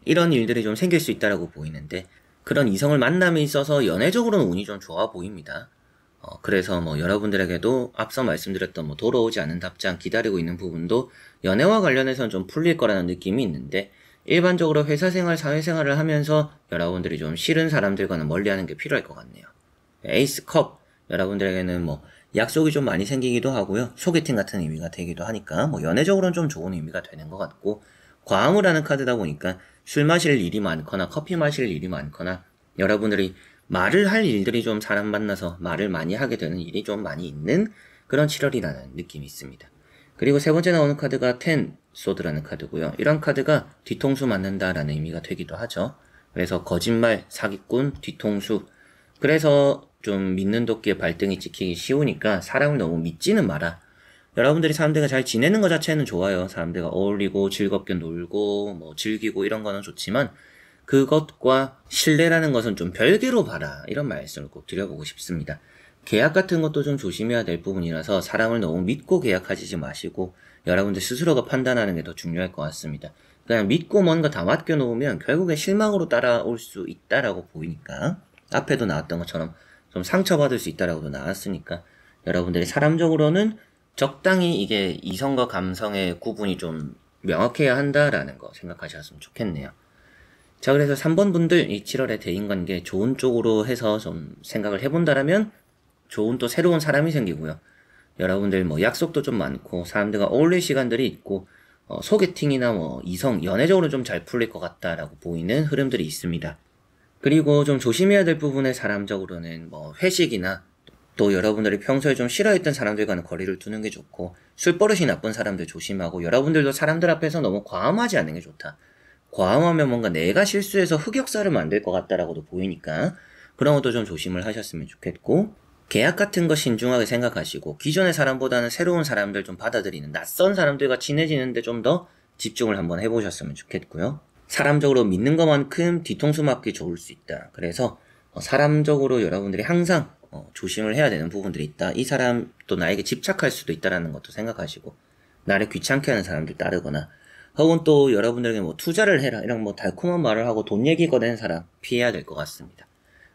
이런 일들이 좀 생길 수 있다라고 보이는데, 그런 이성을 만남에 있어서 연애적으로는 운이 좀 좋아 보입니다. 그래서 뭐 여러분들에게도 앞서 말씀드렸던 뭐 돌아오지 않은 답장 기다리고 있는 부분도 연애와 관련해서는 좀 풀릴 거라는 느낌이 있는데, 일반적으로 회사생활, 사회생활을 하면서 여러분들이 좀 싫은 사람들과는 멀리하는 게 필요할 것 같네요. 에이스 컵, 여러분들에게는 뭐 약속이 좀 많이 생기기도 하고요. 소개팅 같은 의미가 되기도 하니까 뭐 연애적으로는 좀 좋은 의미가 되는 것 같고, 과음을 하는 카드다 보니까 술 마실 일이 많거나 커피 마실 일이 많거나 여러분들이 말을 할 일들이 좀 사람 만나서 말을 많이 하게 되는 일이 좀 많이 있는 그런 7월이라는 느낌이 있습니다. 그리고 세 번째 나오는 카드가 10 소드라는 카드고요. 이런 카드가 뒤통수 맞는다라는 의미가 되기도 하죠. 그래서 거짓말, 사기꾼, 뒤통수. 그래서 좀 믿는 도끼에 발등이 찍히기 쉬우니까 사람을 너무 믿지는 마라. 여러분들이 사람들과 잘 지내는 것 자체는 좋아요. 사람들과 어울리고 즐겁게 놀고 뭐 즐기고 이런 거는 좋지만 그것과 신뢰라는 것은 좀 별개로 봐라. 이런 말씀을 꼭 드려보고 싶습니다. 계약 같은 것도 좀 조심해야 될 부분이라서 사람을 너무 믿고 계약하지 마시고 여러분들 스스로가 판단하는 게 더 중요할 것 같습니다. 그냥 믿고 뭔가 다 맡겨놓으면 결국에 실망으로 따라올 수 있다라고 보이니까, 앞에도 나왔던 것처럼 좀 상처받을 수 있다라고도 나왔으니까 여러분들이 사람적으로는 적당히 이게 이성과 감성의 구분이 좀 명확해야 한다라는 거 생각하셨으면 좋겠네요. 자, 그래서 3번 분들 이 7월의 대인관계 좋은 쪽으로 해서 좀 생각을 해본다라면 좋은 또 새로운 사람이 생기고요. 여러분들 뭐 약속도 좀 많고 사람들과 어울릴 시간들이 있고 소개팅이나 뭐 이성, 연애적으로 좀 잘 풀릴 것 같다라고 보이는 흐름들이 있습니다. 그리고 좀 조심해야 될 부분에 사람적으로는 뭐 회식이나 또 여러분들이 평소에 좀 싫어했던 사람들과는 거리를 두는 게 좋고, 술버릇이 나쁜 사람들 조심하고, 여러분들도 사람들 앞에서 너무 과음하지 않는 게 좋다. 과음하면 뭔가 내가 실수해서 흑역사를 만들 것 같다라고도 보이니까 그런 것도 좀 조심을 하셨으면 좋겠고, 계약 같은 거 신중하게 생각하시고 기존의 사람보다는 새로운 사람들 좀 받아들이는 낯선 사람들과 친해지는데 좀 더 집중을 한번 해보셨으면 좋겠고요. 사람적으로 믿는 것만큼 뒤통수 맞기 좋을 수 있다. 그래서 사람적으로 여러분들이 항상 조심을 해야 되는 부분들이 있다. 이 사람 또 나에게 집착할 수도 있다라는 것도 생각하시고, 나를 귀찮게 하는 사람들 따르거나, 혹은 또 여러분들에게 뭐 투자를 해라 이런 뭐 달콤한 말을 하고 돈 얘기 꺼낸 사람 피해야 될 것 같습니다.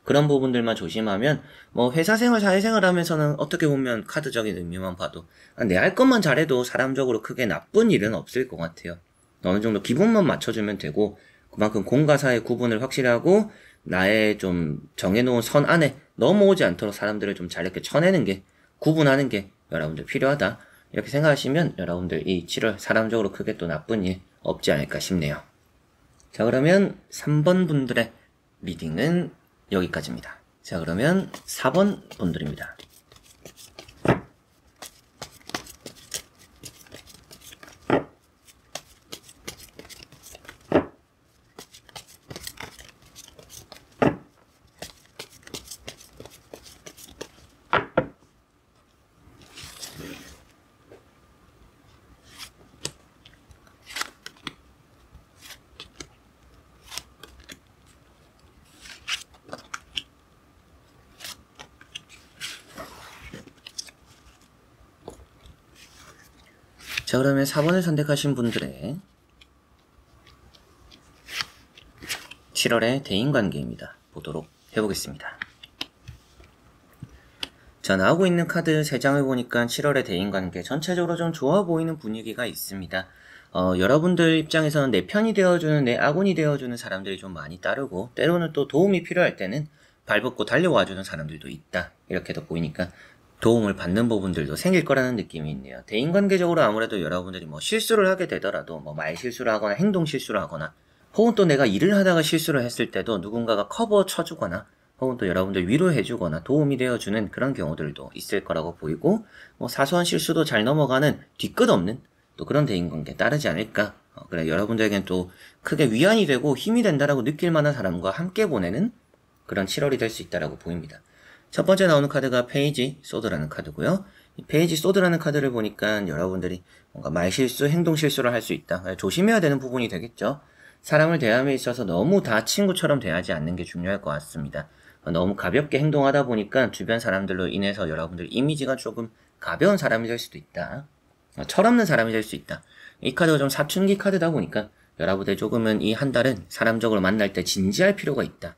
그런 부분들만 조심하면 뭐 회사생활 사회생활 하면서는 어떻게 보면 카드적인 의미만 봐도 내 할 것만 잘해도 사람적으로 크게 나쁜 일은 없을 것 같아요. 어느 정도 기분만 맞춰주면 되고, 그만큼 공과 사의 구분을 확실히 하고 나의 좀 정해놓은 선 안에 넘어오지 않도록 사람들을 좀 잘 이렇게 쳐내는 게, 구분하는 게 여러분들 필요하다. 이렇게 생각하시면 여러분들 이 7월 사람적으로 크게 또 나쁜 일 없지 않을까 싶네요. 자, 그러면 3번 분들의 리딩은 여기까지입니다. 자, 그러면 4번 분들입니다. 자, 그러면 4번을 선택하신 분들의 7월의 대인관계입니다. 보도록 해보겠습니다. 자, 나오고 있는 카드 3장을 보니까 7월의 대인관계 전체적으로 좀 좋아 보이는 분위기가 있습니다. 여러분들 입장에서는 내 편이 되어주는, 내 아군이 되어주는 사람들이 좀 많이 따르고, 때로는 또 도움이 필요할 때는 발벗고 달려와주는 사람들도 있다. 이렇게도 보이니까 도움을 받는 부분들도 생길 거라는 느낌이 있네요. 대인관계적으로 아무래도 여러분들이 뭐 실수를 하게 되더라도 뭐 말 실수를 하거나 행동 실수를 하거나, 혹은 또 내가 일을 하다가 실수를 했을 때도 누군가가 커버 쳐주거나, 혹은 또 여러분들 위로해주거나 도움이 되어주는 그런 경우들도 있을 거라고 보이고, 뭐 사소한 실수도 잘 넘어가는 뒤끝 없는 또 그런 대인관계 따르지 않을까. 그래, 여러분들에겐 또 크게 위안이 되고 힘이 된다라고 느낄 만한 사람과 함께 보내는 그런 7월이 될 수 있다라고 보입니다. 첫 번째 나오는 카드가 페이지 소드라는 카드고요. 이 페이지 소드라는 카드를 보니까 여러분들이 뭔가 말실수, 행동실수를 할 수 있다. 조심해야 되는 부분이 되겠죠. 사람을 대함에 있어서 너무 다 친구처럼 대하지 않는 게 중요할 것 같습니다. 너무 가볍게 행동하다 보니까 주변 사람들로 인해서 여러분들 이미지가 조금 가벼운 사람이 될 수도 있다. 철없는 사람이 될 수 있다. 이 카드가 좀 사춘기 카드다 보니까 여러분들 조금은 이 한 달은 사람적으로 만날 때 진지할 필요가 있다.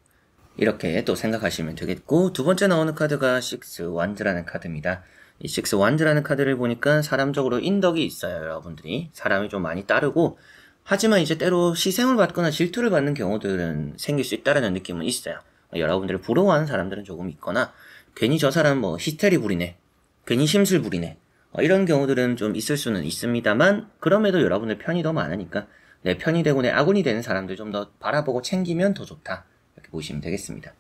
이렇게 또 생각하시면 되겠고, 두 번째 나오는 카드가 6 완즈라는 카드입니다. 이 6 완즈라는 카드를 보니까 사람적으로 인덕이 있어요. 여러분들이 사람이 좀 많이 따르고, 하지만 이제 때로 시샘을 받거나 질투를 받는 경우들은 생길 수 있다는 느낌은 있어요. 여러분들을 부러워하는 사람들은 조금 있거나, 괜히 저 사람 뭐 히스테리 부리네, 괜히 심술 부리네, 이런 경우들은 좀 있을 수는 있습니다만, 그럼에도 여러분들 편이 더 많으니까 내 편이 되고 내 아군이 되는 사람들 좀 더 바라보고 챙기면 더 좋다. 이렇게 보시면 되겠습니다.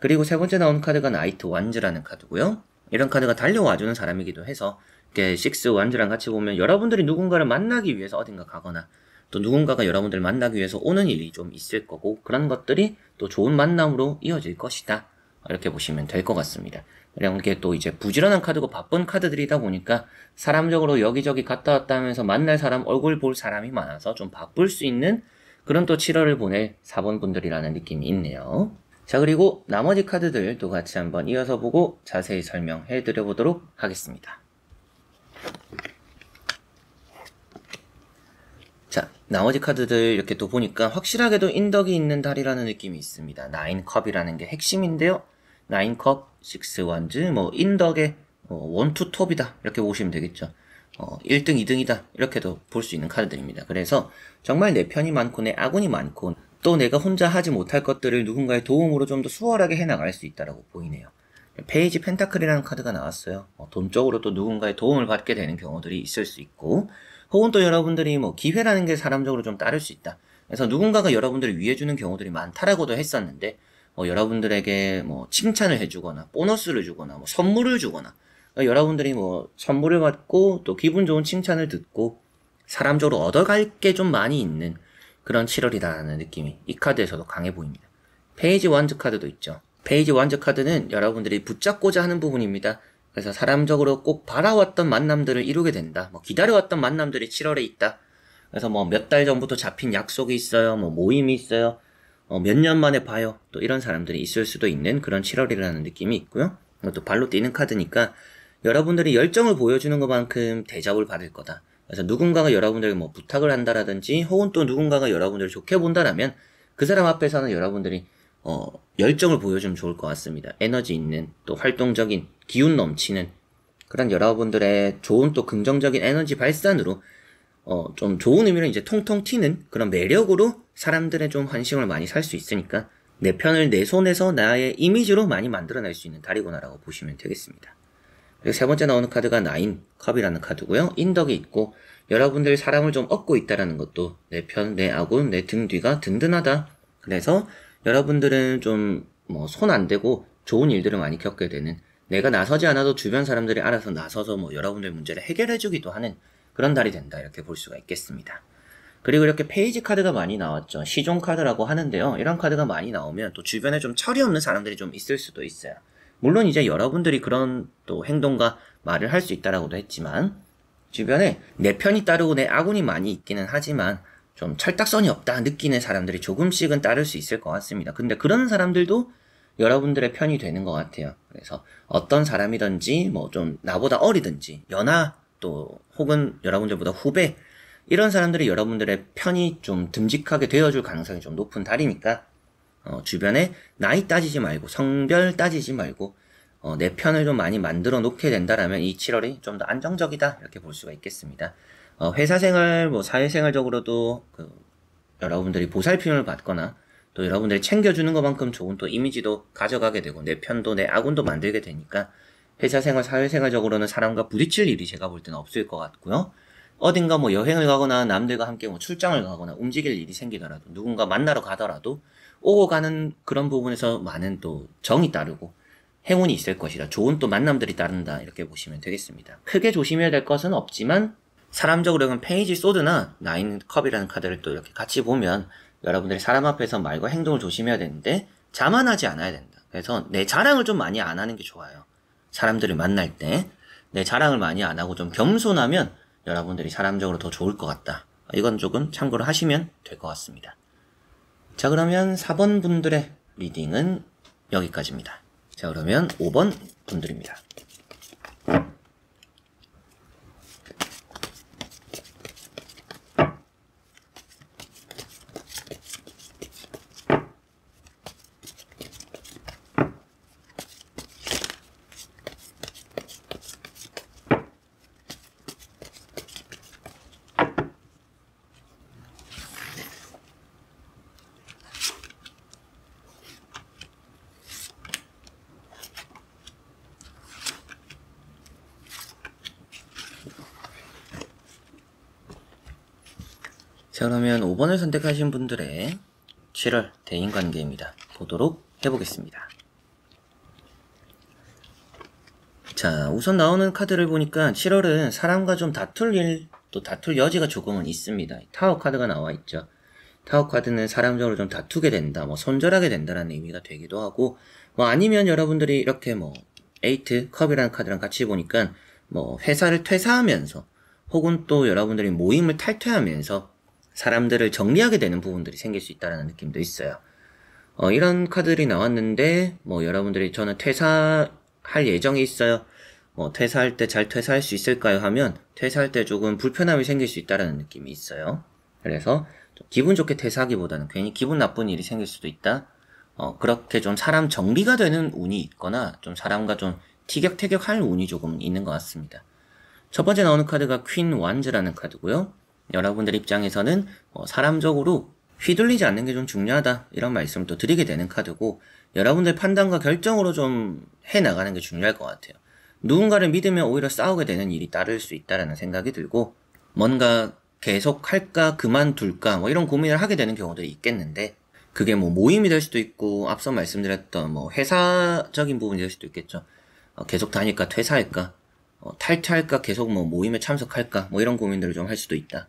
그리고 세 번째 나온 카드가 나이트 완즈라는 카드고요. 이런 카드가 달려와주는 사람이기도 해서, 이렇게 6 완즈랑 같이 보면 여러분들이 누군가를 만나기 위해서 어딘가 가거나, 또 누군가가 여러분들을 만나기 위해서 오는 일이 좀 있을 거고, 그런 것들이 또 좋은 만남으로 이어질 것이다. 이렇게 보시면 될 것 같습니다. 그냥 이게 또 이제 부지런한 카드고 바쁜 카드들이다 보니까 사람적으로 여기저기 갔다 왔다 하면서 만날 사람, 얼굴 볼 사람이 많아서 좀 바쁠 수 있는 그런 또 7월을 보낼 4번 분들이라는 느낌이 있네요. 자, 그리고 나머지 카드들도 같이 한번 이어서 보고 자세히 설명해 드려 보도록 하겠습니다. 자, 나머지 카드들 이렇게 또 보니까 확실하게도 인덕이 있는 달이라는 느낌이 있습니다. 9컵이라는 게 핵심인데요. 9컵, 6 완즈, 뭐 인덕의 1, 2 톱이다. 이렇게 보시면 되겠죠. 1등, 2등이다. 이렇게도 볼 수 있는 카드들입니다. 그래서 정말 내 편이 많고 내 아군이 많고, 또 내가 혼자 하지 못할 것들을 누군가의 도움으로 좀 더 수월하게 해나갈 수 있다고 보이네요. 페이지 펜타클이라는 카드가 나왔어요. 돈적으로 또 누군가의 도움을 받게 되는 경우들이 있을 수 있고, 혹은 또 여러분들이 뭐 기회라는 게 사람적으로 좀 따를 수 있다. 그래서 누군가가 여러분들을 위해주는 경우들이 많다라고도 했었는데, 여러분들에게 뭐 칭찬을 해주거나 보너스를 주거나 뭐 선물을 주거나 여러분들이 뭐 선물을 받고 또 기분 좋은 칭찬을 듣고 사람적으로 얻어갈 게 좀 많이 있는 그런 7월이라는 느낌이 이 카드에서도 강해 보입니다. 페이지 원즈 카드도 있죠. 페이지 원즈 카드는 여러분들이 붙잡고자 하는 부분입니다. 그래서 사람적으로 꼭 바라왔던 만남들을 이루게 된다. 뭐 기다려왔던 만남들이 7월에 있다. 그래서 뭐 몇 달 전부터 잡힌 약속이 있어요. 뭐 모임이 있어요. 몇 년 만에 봐요. 또 이런 사람들이 있을 수도 있는 그런 7월이라는 느낌이 있고요. 또 발로 뛰는 카드니까 여러분들이 열정을 보여주는 것만큼 대접을 받을 거다. 그래서 누군가가 여러분들에게 뭐 부탁을 한다라든지 혹은 또 누군가가 여러분들을 좋게 본다라면 그 사람 앞에서는 여러분들이 열정을 보여주면 좋을 것 같습니다. 에너지 있는 또 활동적인 기운 넘치는 그런 여러분들의 좋은 또 긍정적인 에너지 발산으로 좀 좋은 의미로 이제 통통 튀는 그런 매력으로 사람들의 좀 환심을 많이 살 수 있으니까 내 편을 내 손에서 나의 이미지로 많이 만들어낼 수 있는 달이구나라고 보시면 되겠습니다. 그리고 세 번째 나오는 카드가 나인 컵이라는 카드고요. 인덕이 있고 여러분들 사람을 좀 얻고 있다라는 것도 내 편, 내 아군, 내 등 뒤가 든든하다. 그래서 여러분들은 좀 뭐 손 안 대고 좋은 일들을 많이 겪게 되는 내가 나서지 않아도 주변 사람들이 알아서 나서서 뭐 여러분들 문제를 해결해주기도 하는 그런 달이 된다 이렇게 볼 수가 있겠습니다. 그리고 이렇게 페이지 카드가 많이 나왔죠. 시종 카드라고 하는데요. 이런 카드가 많이 나오면 또 주변에 좀 철이 없는 사람들이 좀 있을 수도 있어요. 물론 이제 여러분들이 그런 또 행동과 말을 할 수 있다라고도 했지만 주변에 내 편이 따르고 내 아군이 많이 있기는 하지만 좀 철딱선이 없다 느끼는 사람들이 조금씩은 따를 수 있을 것 같습니다. 근데 그런 사람들도 여러분들의 편이 되는 것 같아요. 그래서 어떤 사람이든지 뭐 좀 나보다 어리든지 연하 또 혹은 여러분들보다 후배 이런 사람들이 여러분들의 편이 좀 듬직하게 되어줄 가능성이 좀 높은 달이니까 주변에 나이 따지지 말고 성별 따지지 말고 내 편을 좀 많이 만들어 놓게 된다라면 이 7월이 좀 더 안정적이다 이렇게 볼 수가 있겠습니다. 회사생활 뭐 사회생활적으로도 여러분들이 보살핌을 받거나 또 여러분들이 챙겨주는 것만큼 좋은 또 이미지도 가져가게 되고 내 편도 내 아군도 만들게 되니까 회사생활 사회생활적으로는 사람과 부딪힐 일이 제가 볼 때는 없을 것 같고요. 어딘가 뭐 여행을 가거나 남들과 함께 뭐 출장을 가거나 움직일 일이 생기더라도 누군가 만나러 가더라도 오고 가는 그런 부분에서 많은 또 정이 따르고 행운이 있을 것이라 좋은 또 만남들이 따른다 이렇게 보시면 되겠습니다. 크게 조심해야 될 것은 없지만 사람적으로는 페이지 소드나 나인 컵이라는 카드를 또 이렇게 같이 보면 여러분들이 사람 앞에서 말과 행동을 조심해야 되는데 자만하지 않아야 된다. 그래서 내 자랑을 좀 많이 안 하는 게 좋아요. 사람들을 만날 때 내 자랑을 많이 안 하고 좀 겸손하면 여러분들이 사람적으로 더 좋을 것 같다. 이건 조금 참고를 하시면 될 것 같습니다. 자, 그러면 4번 분들의 리딩은 여기까지입니다. 자, 그러면 5번 분들입니다. 자, 그러면 5번을 선택하신 분들의 7월 대인관계입니다. 보도록 해보겠습니다. 자, 우선 나오는 카드를 보니까 7월은 사람과 좀 다툴 일, 또 다툴 여지가 조금은 있습니다. 타워 카드가 나와 있죠. 타워 카드는 사람적으로 좀 다투게 된다, 뭐 손절하게 된다라는 의미가 되기도 하고, 뭐 아니면 여러분들이 이렇게 뭐 에이트 컵이라는 카드랑 같이 보니까 뭐 회사를 퇴사하면서 혹은 또 여러분들이 모임을 탈퇴하면서 사람들을 정리하게 되는 부분들이 생길 수 있다는 느낌도 있어요. 이런 카드들이 나왔는데 뭐 여러분들이 저는 퇴사할 예정이 있어요. 뭐 퇴사할 때 잘 퇴사할 수 있을까요? 하면 퇴사할 때 조금 불편함이 생길 수 있다는 느낌이 있어요. 그래서 좀 기분 좋게 퇴사하기보다는 괜히 기분 나쁜 일이 생길 수도 있다. 그렇게 좀 사람 정리가 되는 운이 있거나 좀 사람과 좀 티격태격할 운이 조금 있는 것 같습니다. 첫 번째 나오는 카드가 퀸 완즈라는 카드고요. 여러분들 입장에서는 사람적으로 휘둘리지 않는 게 좀 중요하다 이런 말씀을 또 드리게 되는 카드고 여러분들 판단과 결정으로 좀 해나가는 게 중요할 것 같아요. 누군가를 믿으면 오히려 싸우게 되는 일이 따를 수 있다라는 생각이 들고 뭔가 계속 할까 그만둘까 뭐 이런 고민을 하게 되는 경우들이 있겠는데 그게 뭐 모임이 될 수도 있고, 앞서 말씀드렸던 뭐 회사적인 부분이 될 수도 있겠죠. 계속 다닐까, 퇴사할까, 탈퇴할까, 계속 뭐 모임에 참석할까, 뭐 이런 고민들을 좀 할 수도 있다.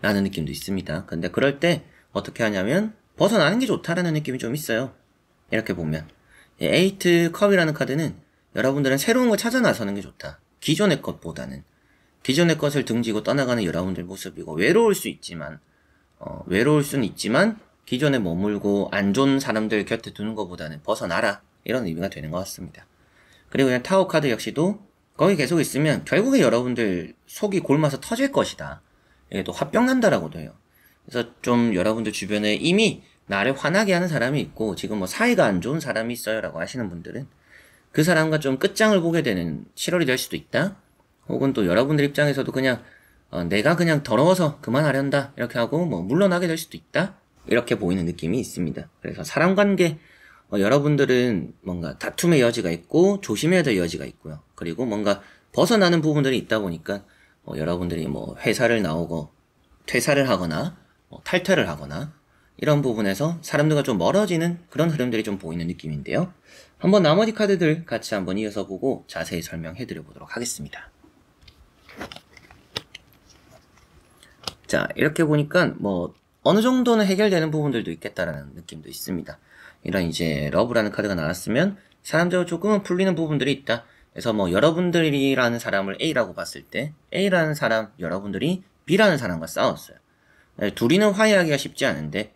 라는 느낌도 있습니다. 근데 그럴 때 어떻게 하냐면, 벗어나는 게 좋다라는 느낌이 좀 있어요. 이렇게 보면. 에이트 컵이라는 카드는 여러분들은 새로운 걸 찾아 나서는 게 좋다. 기존의 것보다는. 기존의 것을 등지고 떠나가는 여러분들 모습이고, 외로울 수 있지만, 외로울 수는 있지만, 기존에 머물고 안 좋은 사람들 곁에 두는 것보다는 벗어나라. 이런 의미가 되는 것 같습니다. 그리고 그냥 타워 카드 역시도 거기 계속 있으면 결국에 여러분들 속이 골마서 터질 것이다. 이게 또 화병난다라고도 해요. 그래서 좀 여러분들 주변에 이미 나를 화나게 하는 사람이 있고 지금 뭐 사이가 안 좋은 사람이 있어요 라고 하시는 분들은 그 사람과 좀 끝장을 보게 되는 7월이 될 수도 있다. 혹은 또 여러분들 입장에서도 그냥 내가 그냥 더러워서 그만하련다 이렇게 하고 뭐 물러나게 될 수도 있다. 이렇게 보이는 느낌이 있습니다. 그래서 사람 관계 여러분들은 뭔가 다툼의 여지가 있고 조심해야 될 여지가 있고요. 그리고 뭔가 벗어나는 부분들이 있다 보니까 여러분들이 뭐 회사를 나오고 퇴사를 하거나 탈퇴를 하거나 이런 부분에서 사람들과 좀 멀어지는 그런 흐름들이 좀 보이는 느낌인데요. 한번 나머지 카드들 같이 한번 이어서 보고 자세히 설명해 드려 보도록 하겠습니다. 자, 이렇게 보니까 뭐 어느 정도는 해결되는 부분들도 있겠다라는 느낌도 있습니다. 이런 이제 러브라는 카드가 나왔으면 사람들과 조금은 풀리는 부분들이 있다. 그래서 뭐 여러분들이라는 사람을 A라고 봤을 때 A라는 사람, 여러분들이 B라는 사람과 싸웠어요. 둘이는 화해하기가 쉽지 않은데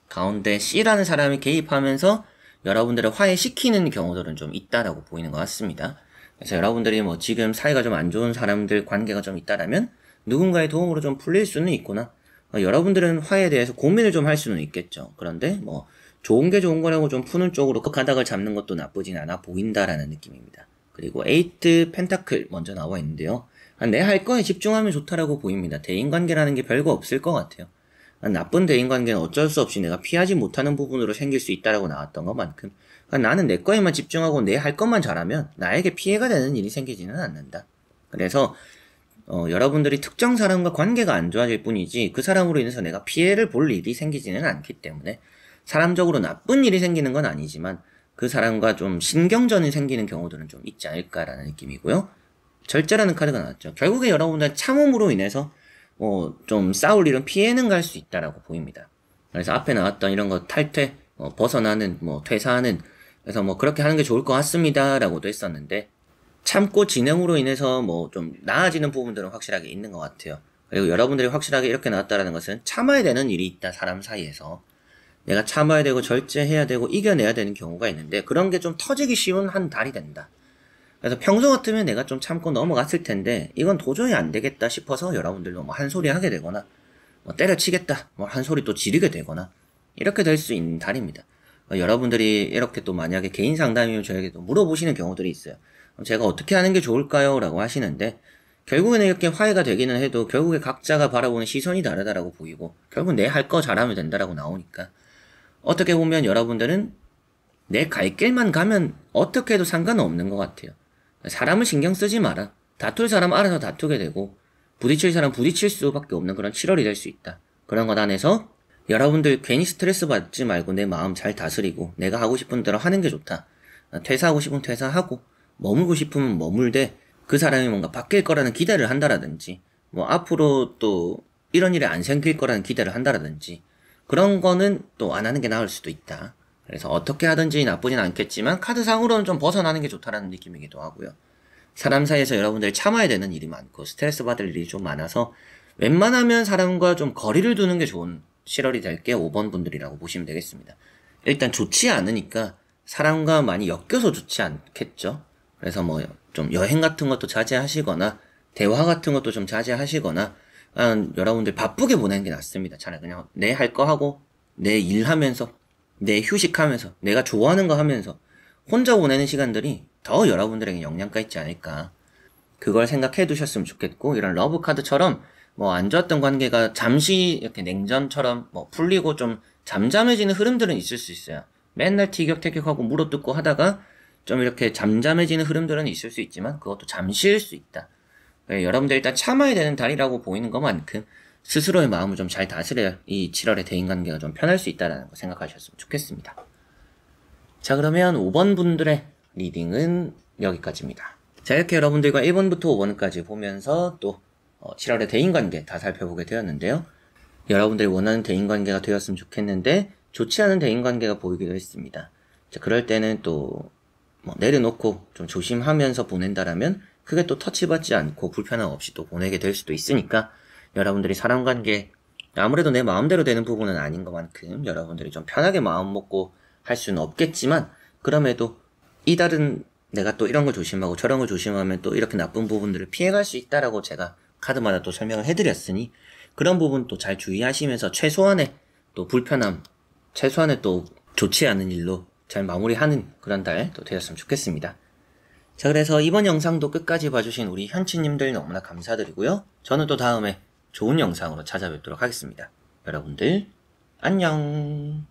가운데 C라는 사람이 개입하면서 여러분들을 화해시키는 경우들은 좀 있다라고 보이는 것 같습니다. 그래서 여러분들이 뭐 지금 사이가 좀 안 좋은 사람들 관계가 좀 있다라면 누군가의 도움으로 좀 풀릴 수는 있구나. 여러분들은 화해에 대해서 고민을 좀 할 수는 있겠죠. 그런데 뭐 좋은 게 좋은 거라고 좀 푸는 쪽으로 그 가닥을 잡는 것도 나쁘진 않아 보인다라는 느낌입니다. 그리고 에이트 펜타클 먼저 나와 있는데요. 내 할 거에 집중하면 좋다라고 보입니다. 대인관계라는 게 별거 없을 것 같아요. 나쁜 대인관계는 어쩔 수 없이 내가 피하지 못하는 부분으로 생길 수 있다라고 나왔던 것만큼 나는 내 거에만 집중하고 내 할 것만 잘하면 나에게 피해가 되는 일이 생기지는 않는다. 그래서 여러분들이 특정 사람과 관계가 안 좋아질 뿐이지 그 사람으로 인해서 내가 피해를 볼 일이 생기지는 않기 때문에 사람적으로 나쁜 일이 생기는 건 아니지만 그 사람과 좀 신경전이 생기는 경우들은 좀 있지 않을까라는 느낌이고요. 절제라는 카드가 나왔죠. 결국에 여러분들 참음으로 인해서 좀 싸울 일은 피해는 갈 수 있다라고 보입니다. 그래서 앞에 나왔던 이런 거 탈퇴, 벗어나는, 퇴사하는, 그래서 그렇게 하는 게 좋을 것 같습니다. 라고도 했었는데, 참고 진행으로 인해서 좀 나아지는 부분들은 확실하게 있는 것 같아요. 그리고 여러분들이 확실하게 이렇게 나왔다라는 것은 참아야 되는 일이 있다, 사람 사이에서. 내가 참아야 되고 절제해야 되고 이겨내야 되는 경우가 있는데, 그런 게 좀 터지기 쉬운 한 달이 된다. 그래서 평소 같으면 내가 좀 참고 넘어갔을 텐데 이건 도저히 안 되겠다 싶어서 여러분들도 한 소리 하게 되거나 때려치겠다 한 소리 또 지르게 되거나 이렇게 될 수 있는 달입니다. 여러분들이 이렇게 또 만약에 개인 상담이면 저에게 또 물어보시는 경우들이 있어요. 제가 어떻게 하는 게 좋을까요? 라고 하시는데 결국에는 이렇게 화해가 되기는 해도 결국에 각자가 바라보는 시선이 다르다라고 보이고 결국 내 할 거 잘하면 된다라고 나오니까 어떻게 보면 여러분들은 내 갈 길만 가면 어떻게 해도 상관은 없는 것 같아요. 사람을 신경 쓰지 마라. 다툴 사람 알아서 다투게 되고 부딪힐 사람 부딪힐 수밖에 없는 그런 7월이 될 수 있다. 그런 것 안에서 여러분들 괜히 스트레스 받지 말고 내 마음 잘 다스리고 내가 하고 싶은 대로 하는 게 좋다. 퇴사하고 싶으면 퇴사하고 머물고 싶으면 머물되 그 사람이 뭔가 바뀔 거라는 기대를 한다라든지 앞으로 또 이런 일이 안 생길 거라는 기대를 한다라든지 그런 거는 또 안 하는 게 나을 수도 있다. 그래서 어떻게 하든지 나쁘진 않겠지만 카드상으로는 좀 벗어나는 게 좋다라는 느낌이기도 하고요. 사람 사이에서 여러분들이 참아야 되는 일이 많고 스트레스 받을 일이 좀 많아서 웬만하면 사람과 좀 거리를 두는 게 좋은 7월이 될 게 5번 분들이라고 보시면 되겠습니다. 일단 좋지 않으니까 사람과 많이 엮여서 좋지 않겠죠. 그래서 좀 여행 같은 것도 자제하시거나 대화 같은 것도 좀 자제하시거나 여러분들 바쁘게 보내는 게 낫습니다. 차라리 그냥 내 할 거 하고 내 일하면서 내 휴식하면서 내가 좋아하는 거 하면서 혼자 보내는 시간들이 더 여러분들에게 영향가 있지 않을까. 그걸 생각해 두셨으면 좋겠고 이런 러브 카드처럼 안 좋았던 관계가 잠시 이렇게 냉전처럼 풀리고 좀 잠잠해지는 흐름들은 있을 수 있어요. 맨날 티격태격하고 물어뜯고 하다가 좀 이렇게 잠잠해지는 흐름들은 있을 수 있지만 그것도 잠시일 수 있다. 여러분들 일단 참아야 되는 달이라고 보이는 것만큼 스스로의 마음을 좀 잘 다스려야 이 7월의 대인관계가 좀 편할 수 있다는 거 생각하셨으면 좋겠습니다. 자, 그러면 5번 분들의 리딩은 여기까지입니다. 자, 이렇게 여러분들과 1번부터 5번까지 보면서 또 7월의 대인관계 다 살펴보게 되었는데요. 여러분들이 원하는 대인관계가 되었으면 좋겠는데 좋지 않은 대인관계가 보이기도 했습니다. 자, 그럴 때는 또 내려놓고 좀 조심하면서 보낸다라면 크게 또 터치받지 않고 불편함 없이 또 보내게 될 수도 있으니까 여러분들이 사람관계 아무래도 내 마음대로 되는 부분은 아닌 것만큼 여러분들이 좀 편하게 마음 먹고 할 수는 없겠지만 그럼에도 이달은 내가 또 이런 걸 조심하고 저런 걸 조심하면 또 이렇게 나쁜 부분들을 피해갈 수 있다라고 제가 카드마다 또 설명을 해드렸으니 그런 부분 또 잘 주의하시면서 최소한의 또 불편함, 최소한의 또 좋지 않은 일로 잘 마무리하는 그런 달 또 되었으면 좋겠습니다. 자, 그래서 이번 영상도 끝까지 봐주신 우리 현치님들 너무나 감사드리고요. 저는 또 다음에 좋은 영상으로 찾아뵙도록 하겠습니다. 여러분들 안녕.